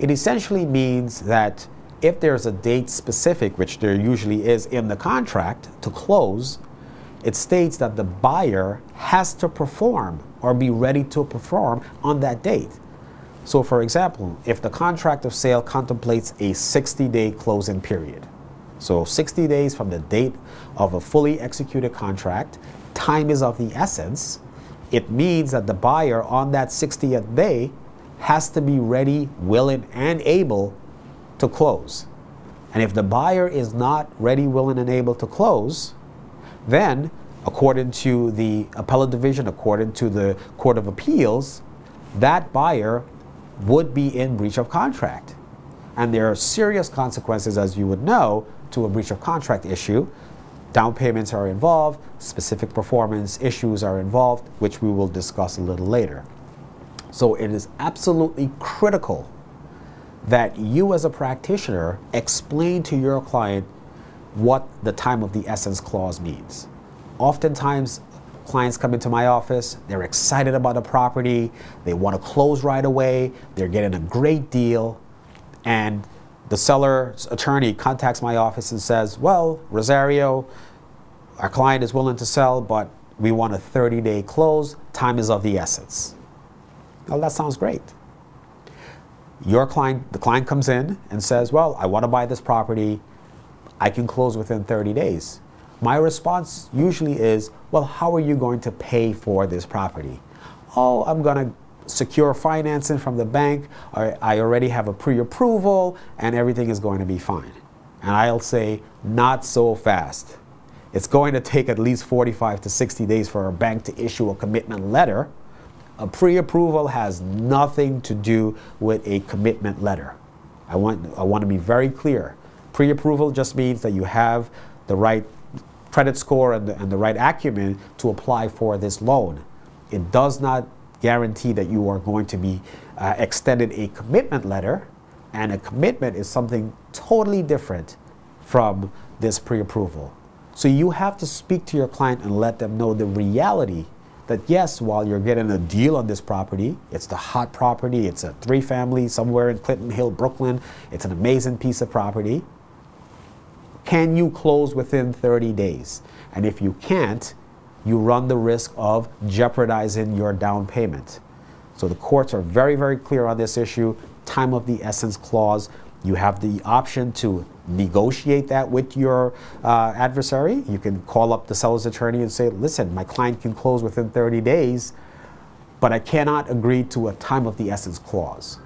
It essentially means that if there's a date specific, which there usually is in the contract, to close, it states that the buyer has to perform or be ready to perform on that date. So for example, if the contract of sale contemplates a 60-day closing period, so 60 days from the date of a fully executed contract, time is of the essence, it means that the buyer on that 60th day has to be ready, willing, and able to close. And if the buyer is not ready, willing, and able to close, then, according to the appellate division, according to the Court of Appeals, that buyer would be in breach of contract. And there are serious consequences, as you would know, to a breach of contract issue. Down payments are involved, specific performance issues are involved, which we will discuss a little later. So it is absolutely critical that you as a practitioner explain to your client what the time of the essence clause means. Oftentimes, clients come into my office, they're excited about the property, they want to close right away, they're getting a great deal, and the seller's attorney contacts my office and says, well, Rosario, our client is willing to sell, but we want a 30-day close, time is of the essence. Well, that sounds great. The client comes in and says, well, I want to buy this property, I can close within 30 days. My response usually is, well, how are you going to pay for this property? Oh, I'm going to secure financing from the bank, or I already have a pre-approval, and everything is going to be fine. And I'll say, not so fast. It's going to take at least 45 to 60 days for a bank to issue a commitment letter. A pre-approval has nothing to do with a commitment letter. I want to be very clear. Pre-approval just means that you have the right credit score and the right acumen to apply for this loan. It does not guarantee that you are going to be extended a commitment letter, and a commitment is something totally different from this pre-approval. So you have to speak to your client and let them know the reality that yes, while you're getting a deal on this property, it's the hot property, it's a 3-family somewhere in Clinton Hill, Brooklyn, it's an amazing piece of property. Can you close within 30 days? And if you can't, you run the risk of jeopardizing your down payment. So the courts are very, very clear on this issue. Time of the essence clause. You have the option to negotiate that with your adversary. You can call up the seller's attorney and say, listen, my client can close within 30 days, but I cannot agree to a time of the essence clause.